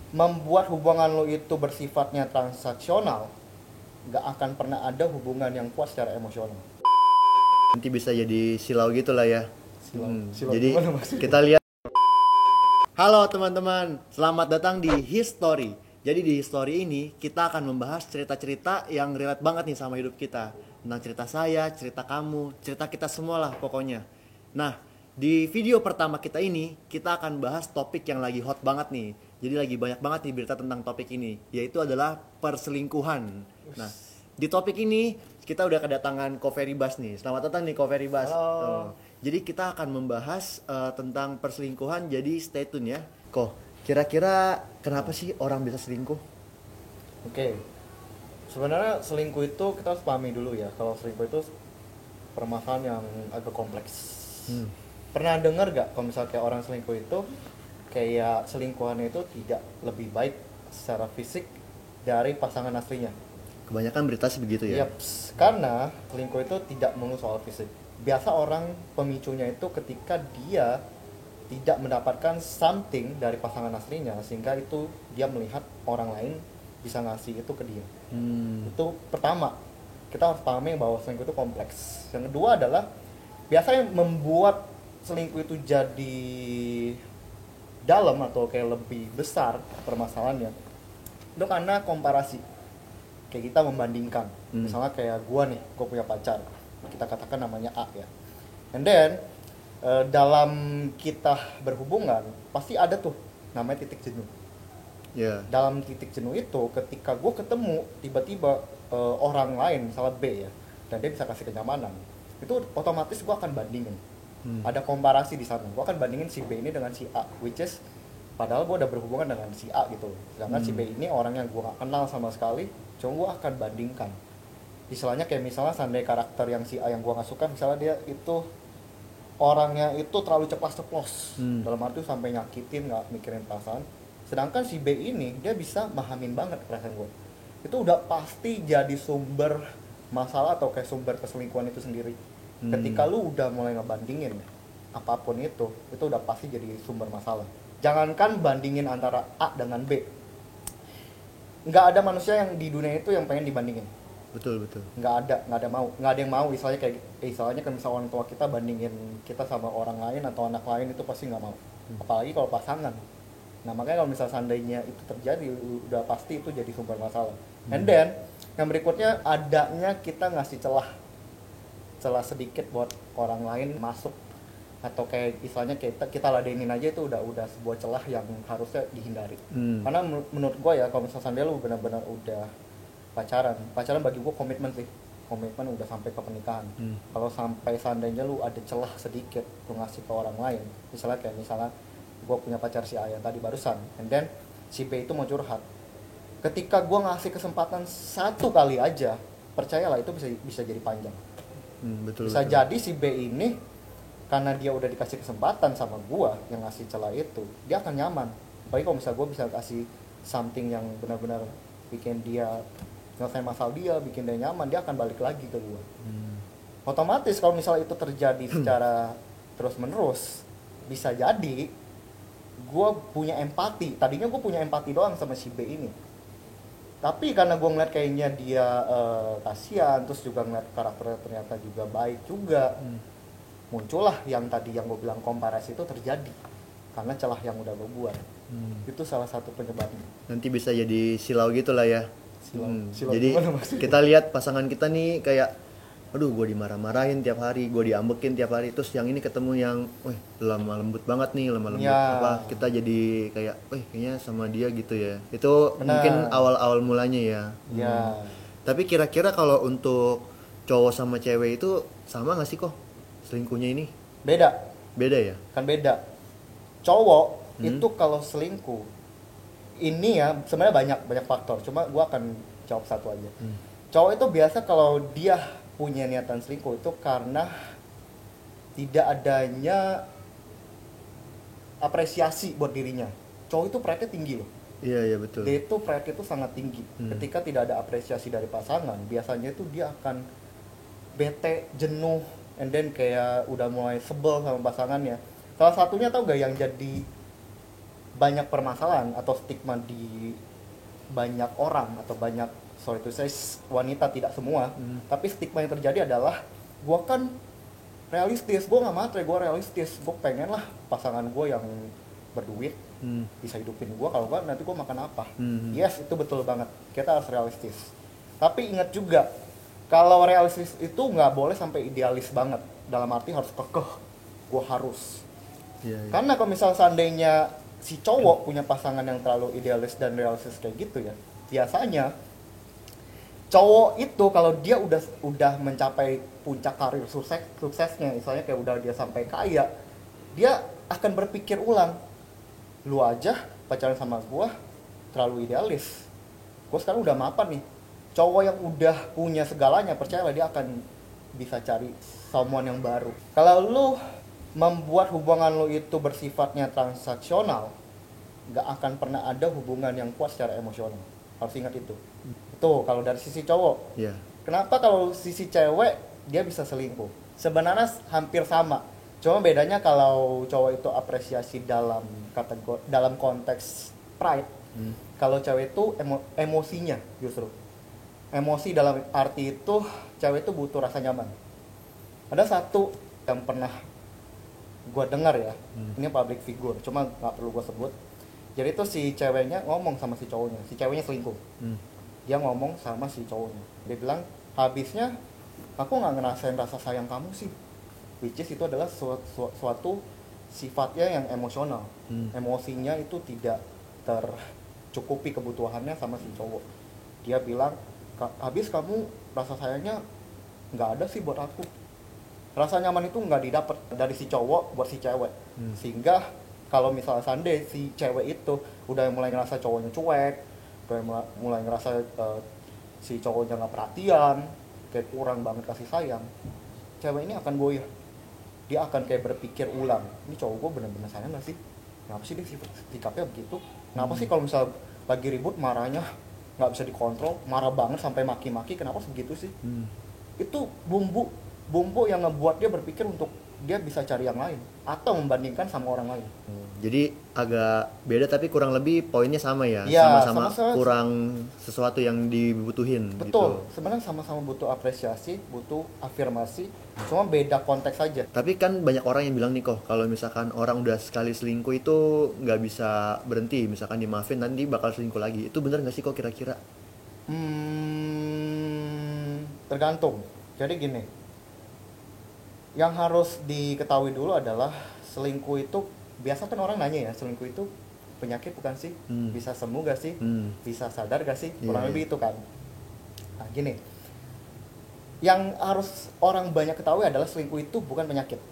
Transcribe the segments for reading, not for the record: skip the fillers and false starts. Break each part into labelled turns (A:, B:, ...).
A: membuat hubungan lo itu bersifatnya transaksional, nggak akan pernah ada hubungan yang kuat secara emosional.
B: Nanti bisa jadi silau gitu lah ya.
A: Silau
B: Jadi
A: gimana maksudnya?
B: kita lihat. Halo teman-teman, selamat datang di History. Jadi di History ini kita akan membahas cerita-cerita yang relate banget nih sama hidup kita. Tentang cerita saya, cerita kamu, cerita kita semua lah pokoknya. Nah, di video pertama kita ini kita akan bahas topik yang lagi hot banget nih. Jadi lagi banyak banget nih berita tentang topik ini, yaitu adalah perselingkuhan. Nah, di topik ini kita udah kedatangan Ko Feribas nih. Selamat datang nih Ko Feribas.
A: Halo.
B: Jadi kita akan membahas tentang perselingkuhan. Jadi stay tune ya. Ko, kira-kira kenapa sih orang bisa selingkuh?
A: Oke. Sebenarnya selingkuh itu kita harus pahami dulu ya. Kalau selingkuh itu permasalahan yang agak kompleks. Pernah dengar gak kalau misalnya kayak orang selingkuh itu kayak selingkuhannya itu tidak lebih baik secara fisik dari pasangan aslinya?
B: Kebanyakan berita sih begitu ya.
A: Yaps, karena selingkuh itu tidak melulu soal fisik. Biasa orang pemicunya itu ketika dia tidak mendapatkan something dari pasangan aslinya, sehingga itu dia melihat orang lain bisa ngasih itu ke dia. Itu pertama, kita harus pahami bahwa selingkuh itu kompleks. Yang kedua adalah biasanya yang membuat selingkuh itu jadi dalam atau kayak lebih besar permasalahannya itu karena komparasi. Kayak kita membandingkan. Misalnya kayak gua punya pacar, kita katakan namanya A ya, and then dalam kita berhubungan pasti ada tuh namanya titik jenuh.
B: Ya.
A: Dalam titik jenuh itu ketika gua ketemu tiba-tiba orang lain misalnya B ya, dan dia bisa kasih kenyamanan, itu otomatis gua akan bandingin. Ada komparasi di sana, gua akan bandingin si B ini dengan si A, which is padahal gue udah berhubungan dengan si A gitu, sedangkan si B ini orang yang gue gak kenal sama sekali, cuma gue akan bandingkan. Istilahnya kayak misalnya seandainya karakter yang si A yang gue gak suka, misalnya dia itu orangnya itu terlalu ceplas-ceplos, dalam arti sampai nyakitin, gak mikirin perasaan, sedangkan si B ini dia bisa mahamin banget perasaan gue. Itu udah pasti jadi sumber masalah atau kayak sumber keselingkuhan itu sendiri. Ketika lu udah mulai ngebandingin apapun itu udah pasti jadi sumber masalah. Jangankan bandingin antara A dengan B, nggak ada manusia yang di dunia itu yang pengen dibandingin.
B: Betul.
A: Nggak ada yang mau. Misalnya kan misal orang tua kita bandingin kita sama orang lain atau anak lain, itu pasti nggak mau. Apalagi kalau pasangan. Nah makanya kalau misal seandainya itu terjadi, udah pasti itu jadi sumber masalah. And then yang berikutnya adanya kita ngasih celah sedikit buat orang lain masuk, atau kayak istilahnya kita ladenin aja, itu udah sebuah celah yang harusnya dihindari. Karena menurut gue ya, kalau misalnya lu benar-benar udah pacaran bagi gue komitmen udah sampai ke pernikahan. Kalau sampai seandainya lu ada celah sedikit lu ngasih ke orang lain, misalnya gue punya pacar si A yang tadi barusan, and then si B itu mau curhat, ketika gue ngasih kesempatan satu kali aja, percayalah itu bisa jadi panjang.
B: Betul.
A: Jadi si B ini karena dia udah dikasih kesempatan sama gua yang ngasih celah itu, dia akan nyaman. Apalagi kalau misalnya gua bisa kasih something yang benar-benar bikin dia selesai masalah dia, bikin dia nyaman, dia akan balik lagi ke gua. Otomatis kalau misalnya itu terjadi secara terus-menerus, bisa jadi gua punya empati. Tadinya gua punya empati doang sama si B ini. Tapi karena gue ngeliat kayaknya dia kasihan, terus juga ngeliat karakternya ternyata juga baik juga, muncullah yang tadi yang gue bilang komparasi itu terjadi karena celah yang udah gue buat. Itu salah satu penyebabnya.
B: Nanti bisa jadi silau gitu lah ya.
A: Silau
B: Jadi
A: gimana maksudnya?
B: kita lihat pasangan kita nih kayak, aduh gue dimarah-marahin tiap hari, gue diambekin tiap hari, terus yang ini ketemu yang, wih lemah lembut banget nih,
A: Ya.
B: kita jadi kayak, wih kayaknya sama dia gitu ya. Itu
A: Benar.
B: mungkin awal-awal mulanya ya.
A: Ya.
B: Tapi kira-kira kalau untuk cowok sama cewek itu sama nggak sih kok selingkuhnya ini?
A: Beda
B: Ya?
A: kan, beda. Cowok itu kalau selingkuh ini ya sebenarnya banyak faktor, cuma gue akan jawab satu aja. Cowok itu biasa kalau dia punya niatan selingkuh itu karena tidak adanya apresiasi buat dirinya. Cowok itu pride-nya tinggi loh.
B: Iya betul.
A: Dia itu pride itu sangat tinggi. Ketika tidak ada apresiasi dari pasangan, biasanya itu dia akan bete, jenuh, and then kayak udah mulai sebel sama pasangannya. Salah satunya tau gak yang jadi banyak permasalahan atau stigma di banyak orang atau banyak, sorry to say, wanita, tidak semua, tapi stigma yang terjadi adalah gue kan realistis, gue nggak matre, gue realistis, gue pengen lah pasangan gue yang berduit, bisa hidupin gue, kalau nggak nanti gue makan apa. Yes, itu betul banget, kita harus realistis, tapi ingat juga kalau realistis itu nggak boleh sampai idealis banget, dalam arti harus kekeh, gue harus. Karena kalau misal seandainya si cowok punya pasangan yang terlalu idealis dan realistis kayak gitu ya, biasanya cowok itu kalau dia udah mencapai puncak karir suksesnya, misalnya kayak udah dia sampai kaya, dia akan berpikir ulang, lu aja pacaran sama gua terlalu idealis, gua sekarang udah mapan nih. Cowok yang udah punya segalanya, percayalah dia akan bisa cari someone yang baru. Kalau lu membuat hubungan lu itu bersifatnya transaksional, nggak akan pernah ada hubungan yang kuat secara emosional. Harus ingat itu. Tuh, kalau dari sisi cowok. Kenapa kalau sisi cewek dia bisa selingkuh? Sebenarnya hampir sama. Cuma bedanya kalau cowok itu apresiasi dalam dalam konteks pride. Kalau cewek itu emosinya justru. Emosi dalam arti itu cewek itu butuh rasa nyaman. Ada satu yang pernah gue dengar ya, ini public figure, cuma nggak perlu gue sebut. Jadi itu si ceweknya ngomong sama si cowoknya, si ceweknya selingkuh. Dia ngomong sama si cowoknya, dia bilang, habisnya aku nggak ngerasain rasa sayang kamu sih, which is itu adalah suatu sifatnya yang emosional. Emosinya itu tidak tercukupi kebutuhannya sama si cowok. Dia bilang, habis kamu rasa sayangnya nggak ada sih buat aku. Rasa nyaman itu nggak didapat dari si cowok buat si cewek. Sehingga kalau misalnya sande si cewek itu udah mulai ngerasa cowoknya cuek, udah mulai ngerasa si cowoknya nggak perhatian, kayak kurang banget kasih sayang, cewek ini akan goyah. Dia akan kayak berpikir ulang, ini cowok gue bener-bener sayang gak sih? Kenapa sih dia sikapnya begitu? Kenapa sih kalau misal lagi ribut marahnya nggak bisa dikontrol, marah banget sampai maki-maki, kenapa segitu sih? Itu bumbu yang ngebuat dia berpikir untuk dia bisa cari yang lain atau membandingkan sama orang lain.
B: Jadi agak beda tapi kurang lebih poinnya sama ya,
A: Ya
B: sama-sama kurang sesuatu yang dibutuhin.
A: Betul,
B: gitu.
A: sebenarnya sama-sama butuh apresiasi, butuh afirmasi, cuma beda konteks aja.
B: Tapi kan banyak orang yang bilang nih kok, kalau misalkan orang udah sekali selingkuh itu nggak bisa berhenti, misalkan dimaafin nanti bakal selingkuh lagi. Itu bener nggak sih kok kira-kira?
A: Tergantung. Jadi gini, yang harus diketahui dulu adalah selingkuh itu, biasa kan orang nanya ya, selingkuh itu penyakit bukan sih? Bisa sembuh gak sih? Bisa sadar gak sih? Kurang lebih itu kan. Nah gini, yang harus orang banyak ketahui adalah selingkuh itu bukan penyakit.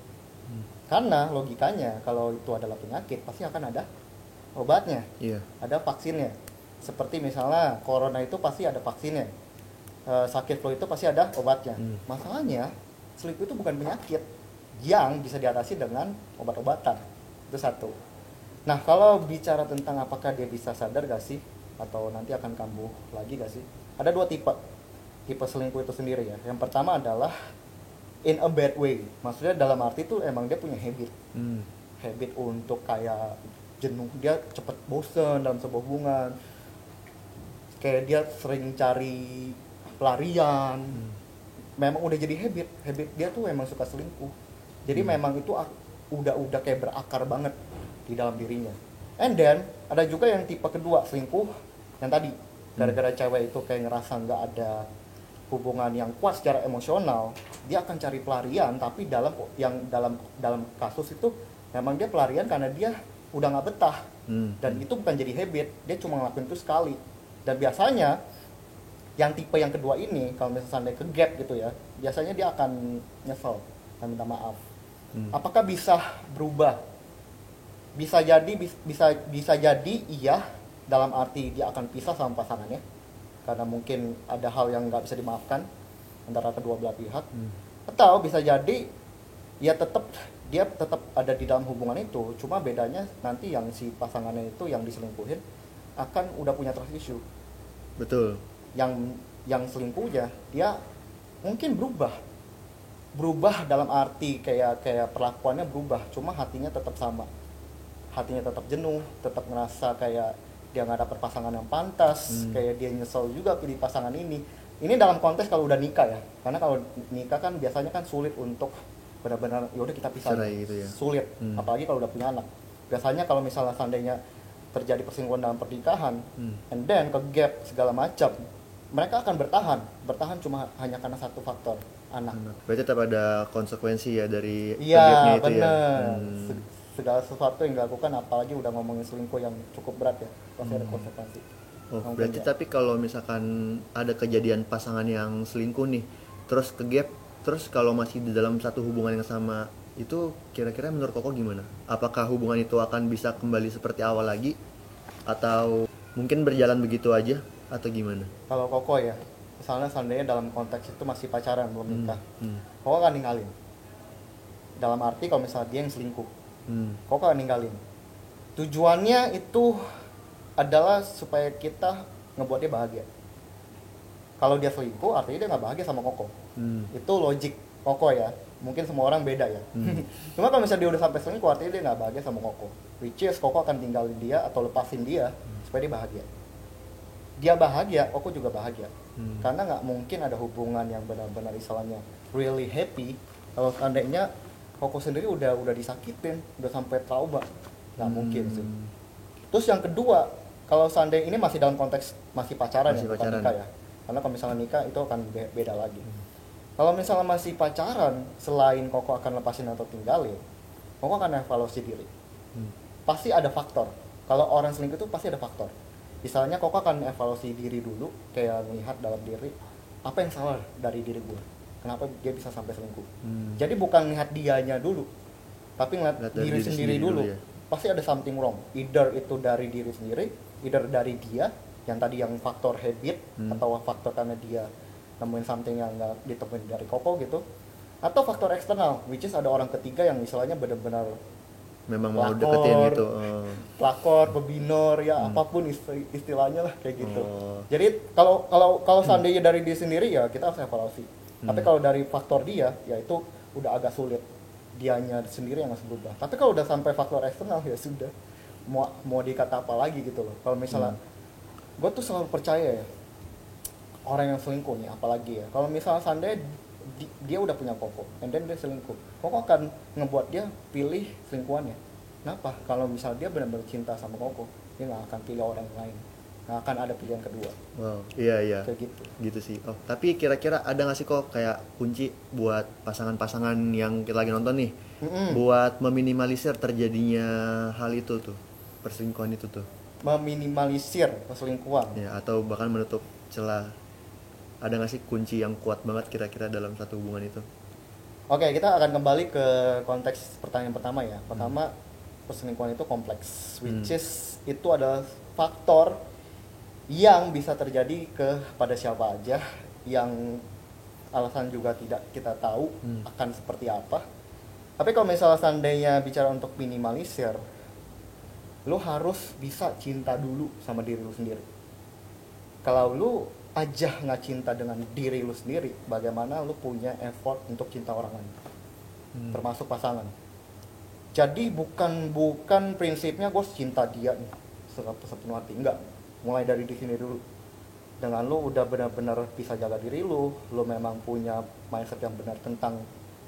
A: Karena logikanya kalau itu adalah penyakit pasti akan ada obatnya, ada vaksinnya. Seperti misalnya corona itu pasti ada vaksinnya, sakit flu itu pasti ada obatnya. Masalahnya selingkuh itu bukan penyakit yang bisa diatasi dengan obat-obatan. Itu satu. Nah kalau bicara tentang apakah dia bisa sadar gak sih atau nanti akan kambuh lagi gak sih, ada dua tipe selingkuh itu sendiri ya. Yang pertama adalah in a bad way, maksudnya dalam arti itu emang dia punya habit untuk kayak jenuh, dia cepet bosen dalam sebuah hubungan, kayak dia sering cari pelarian. Memang udah jadi habit dia tuh memang suka selingkuh. Jadi memang itu udah kayak berakar banget di dalam dirinya. And then ada juga yang tipe kedua selingkuh yang tadi, gara-gara cewek itu kayak ngerasa nggak ada hubungan yang kuat secara emosional, dia akan cari pelarian. Tapi dalam kasus itu memang dia pelarian karena dia udah nggak betah. Dan itu bukan jadi habit, dia cuma ngelakuin itu sekali. Dan biasanya yang tipe yang kedua ini, kalau misalnya ke gap gitu ya, biasanya dia akan nyesel dan minta maaf. Apakah bisa berubah? Bisa jadi iya, dalam arti dia akan pisah sama pasangannya karena mungkin ada hal yang nggak bisa dimaafkan antara kedua belah pihak. Atau bisa jadi dia tetap ada di dalam hubungan itu, cuma bedanya nanti yang si pasangannya itu yang diselingkuhin akan udah punya trust issue.
B: Betul.
A: Yang selingkuhnya dia mungkin berubah dalam arti kayak perlakuannya berubah, cuma hatinya tetap sama. hatinya tetap jenuh, tetap ngerasa kayak dia nggak dapet pasangan yang pantas, kayak dia nyesel juga pilih pasangan ini. Ini dalam konteks kalau udah nikah ya, karena kalau nikah kan biasanya kan sulit untuk benar-benar yaudah kita pisah,
B: Cerai gitu ya.
A: sulit, apalagi kalau udah punya anak. Biasanya kalau misalnya seandainya terjadi perselingkuhan dalam pernikahan, and then ke gap segala macam, mereka akan bertahan cuma hanya karena satu faktor, anak.
B: Berarti tetap ada konsekuensi ya dari
A: Iya,
B: gapnya itu ya.
A: bener. Segala sesuatu yang dilakukan, apalagi udah ngomongin selingkuh yang cukup berat ya, pasti ada konsekuensi.
B: Oh,
A: Yang
B: berarti
A: kedua.
B: tapi kalau misalkan ada kejadian pasangan yang selingkuh nih, terus ke gap, terus kalau masih di dalam satu hubungan yang sama, itu kira-kira menurut Koko gimana? Apakah hubungan itu akan bisa kembali seperti awal lagi? Atau mungkin berjalan begitu aja? Atau gimana?
A: Kalau Koko ya, misalnya seandainya dalam konteks itu masih pacaran belum nikah, Koko akan ninggalin. Dalam arti kalau misalnya dia yang selingkuh, Koko akan ninggalin. Tujuannya itu adalah supaya kita ngebuat dia bahagia. Kalau dia selingkuh, artinya dia nggak bahagia sama Koko. Itu logik Koko ya. Mungkin semua orang beda ya. Cuma kalau misalnya dia udah sampai selingkuh, artinya dia nggak bahagia sama Koko. Which is Koko akan tinggalin dia atau lepasin dia supaya dia bahagia. Dia bahagia, Koko juga bahagia. Karena nggak mungkin ada hubungan yang benar-benar istilahnya really happy kalau seandainya Koko sendiri udah disakitin, udah sampai trauma. Nggak mungkin sih. Terus yang kedua, kalau seandainya ini masih dalam konteks masih pacaran
B: Masih
A: ya, bukan
B: pacaran.
A: nikah ya. Karena kalau misalnya nikah itu akan beda lagi. Kalau misalnya masih pacaran, selain Koko akan lepasin atau tinggalin, Koko akan evaluasi diri. Pasti ada faktor. Kalau orang selingkuh itu pasti ada faktor. Misalnya Koko akan evaluasi diri dulu, kayak melihat dalam diri, apa yang salah dari diri gue? Kenapa dia bisa sampai selingkuh? Jadi bukan lihat dianya dulu, tapi ngeliat
B: Lihat dari
A: diri
B: diri
A: sendiri
B: sendiri
A: dulu.
B: dulu ya.
A: Pasti ada something wrong. Either itu dari diri sendiri, either dari dia, yang tadi yang faktor habit, atau faktor karena dia nemuin something yang nggak ditemuin dari Koko gitu, atau faktor eksternal, which is ada orang ketiga yang misalnya benar-benar
B: Memang mau
A: Lakor.
B: deketin gitu. Oh.
A: pelakor, pebinor, ya apapun istilahnya lah kayak gitu.
B: Oh.
A: Jadi kalau seandainya dari dia sendiri ya kita harus evaluasi. Tapi kalau dari faktor dia, ya itu udah agak sulit. Dianya sendiri yang harus berubah. Tapi kalau udah sampai faktor eksternal ya sudah. Mau dikata apa lagi gitu loh. Kalau misalnya gue tuh selalu percaya ya, orang yang selingkuh nih apalagi ya. Kalau misalnya seandainya dia udah punya Koko, and then dia selingkuh, Koko akan ngebuat dia pilih selingkuhannya. Kenapa? Kalau misalnya dia benar-benar cinta sama Koko, dia nggak akan pilih orang lain, nggak akan ada pilihan kedua.
B: Wow, iya.
A: Kayak gitu.
B: Gitu sih. Oh, tapi kira-kira ada nggak sih kok kayak kunci buat pasangan-pasangan yang kita lagi nonton nih, buat meminimalisir terjadinya hal itu tuh, perselingkuhan itu tuh,
A: Meminimalisir perselingkuhan.
B: ya atau bahkan menutup celah. Ada nggak sih kunci yang kuat banget kira-kira dalam satu hubungan itu?
A: Oke, kita akan kembali ke konteks pertanyaan pertama ya. Pertama, perselingkuhan itu kompleks, which is itu adalah faktor yang bisa terjadi kepada siapa aja, yang alasan juga tidak kita tahu akan seperti apa. Tapi kalau misalnya seandainya bicara untuk minimalisir, lu harus bisa cinta dulu sama diri lu sendiri. Kalau lu aja nggak cinta dengan diri lu sendiri, bagaimana lu punya effort untuk cinta orang lain, termasuk pasangan. Jadi bukan prinsipnya gue cinta dia nih sepenuh hati, enggak. Mulai dari di sini dulu. Dengan lu udah benar-benar bisa jaga diri lu memang punya mindset yang benar tentang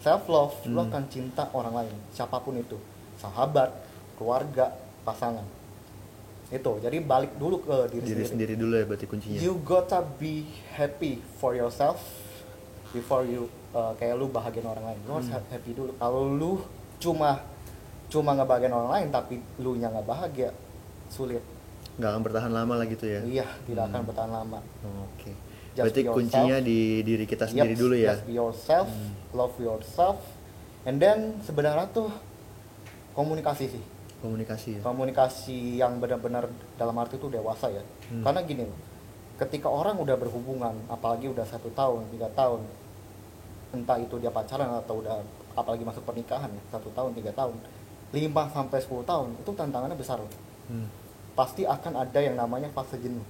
A: self love, lu akan cinta orang lain, siapapun itu, sahabat, keluarga, pasangan. Itu, jadi balik dulu ke diri
B: Sendiri dulu ya berarti kuncinya.
A: You gotta be happy for yourself before you kayak lu bahagiain orang lain. Lu harus happy dulu. Kalau lu cuma ngebahagiain orang lain tapi lu nya nggak bahagia, sulit.
B: Nggak akan bertahan lama lah gitu ya.
A: Iya, tidak akan bertahan lama.
B: Oh, oke.
A: Just
B: Berarti
A: be yourself.
B: kuncinya di diri kita sendiri dulu ya.
A: Just be yourself, love yourself, and then sebenarnya tuh komunikasi sih.
B: Komunikasi ya.
A: Komunikasi yang benar-benar dalam arti itu dewasa ya. Karena gini loh, ketika orang udah berhubungan, apalagi udah 1 tahun, 3 tahun, entah itu dia pacaran atau udah apalagi masuk pernikahan ya, 1 tahun, 3 tahun, 5-10 tahun, itu tantangannya besar loh. Pasti akan ada yang namanya fase jenuh.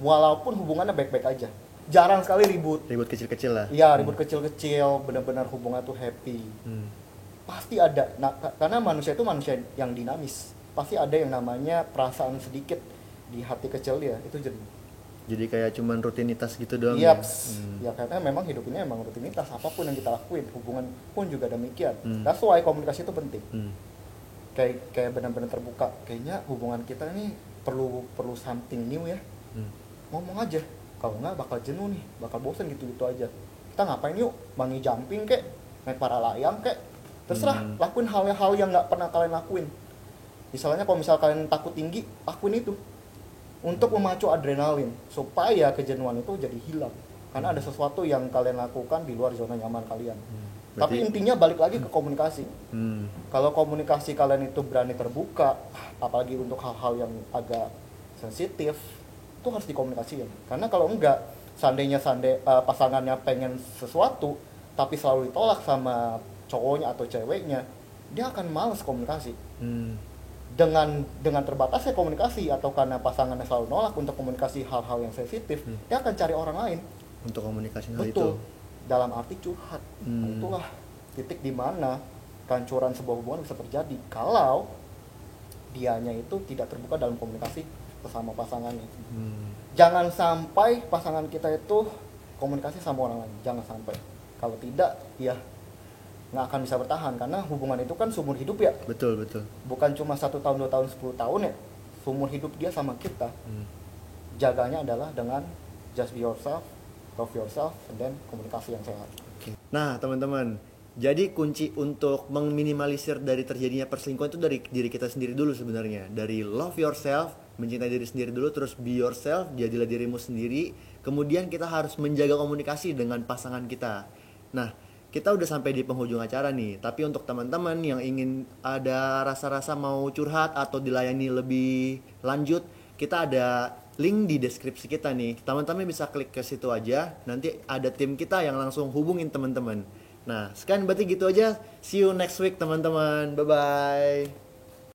A: Walaupun hubungannya baik-baik aja, jarang sekali ribut.
B: Ribut kecil-kecil lah.
A: Iya, ribut kecil-kecil, benar-benar hubungan tuh happy. Pasti ada. Nah, karena manusia itu manusia yang dinamis. pasti ada yang namanya perasaan sedikit di hati kecil dia, itu jenuh.
B: Jadi kayak cuman rutinitas gitu doang
A: Iya,
B: ya.
A: ya karena memang hidup ini emang rutinitas, apapun yang kita lakuin, hubungan pun juga demikian.
B: Hmm.
A: That's why komunikasi itu penting.
B: Hmm.
A: Kayak benar-benar terbuka. Kayaknya hubungan kita ini perlu something new ya.
B: Hmm.
A: Ngomong aja. Kalau nggak bakal jenuh nih, bakal bosan gitu-gitu aja. Kita ngapain yuk? Bungee jumping kek, naik para layang kek. Terserah, lakuin hal-hal yang nggak pernah kalian lakuin. Misalnya kalau misal kalian takut tinggi, lakuin itu. Untuk memacu adrenalin supaya kejenuhan itu jadi hilang, karena ada sesuatu yang kalian lakukan di luar zona nyaman kalian. Tapi
B: Berarti-
A: intinya balik lagi ke komunikasi.
B: Hmm.
A: Kalau komunikasi kalian itu berani terbuka, apalagi untuk hal-hal yang agak sensitif, itu harus dikomunikasikan. Karena kalau enggak, seandainya pasangannya pengen sesuatu tapi selalu ditolak sama cowoknya atau ceweknya, dia akan malas komunikasi.
B: Hmm.
A: Dengan terbatasnya komunikasi atau karena pasangannya selalu nolak untuk komunikasi hal-hal yang sensitif, dia akan cari orang lain.
B: Untuk komunikasi hal itu.
A: Betul. Dalam arti curhat. Nah, itulah titik di mana kehancuran sebuah hubungan bisa terjadi kalau dianya itu tidak terbuka dalam komunikasi bersama pasangannya. Jangan sampai pasangan kita itu komunikasi sama orang lain, jangan sampai. Kalau tidak, ya nggak akan bisa bertahan, karena hubungan itu kan seumur hidup ya,
B: Betul, betul.
A: bukan cuma 1 tahun, 2 tahun, 10 tahun ya. Seumur hidup dia sama kita. Jaganya adalah dengan just be yourself, love yourself, and then komunikasi yang sehat.
B: Oke. Nah, teman-teman, jadi kunci untuk meminimalisir dari terjadinya perselingkuhan itu dari diri kita sendiri dulu sebenarnya. Dari love yourself, mencintai diri sendiri dulu, terus be yourself, jadilah dirimu sendiri. Kemudian kita harus menjaga komunikasi dengan pasangan kita. Nah, kita udah sampai di penghujung acara nih. Tapi untuk teman-teman yang ingin ada rasa-rasa mau curhat atau dilayani lebih lanjut, kita ada link di deskripsi kita nih. Teman-teman bisa klik ke situ aja. Nanti ada tim kita yang langsung hubungin teman-teman. Nah, sekarang berarti gitu aja. See you next week teman-teman. Bye-bye.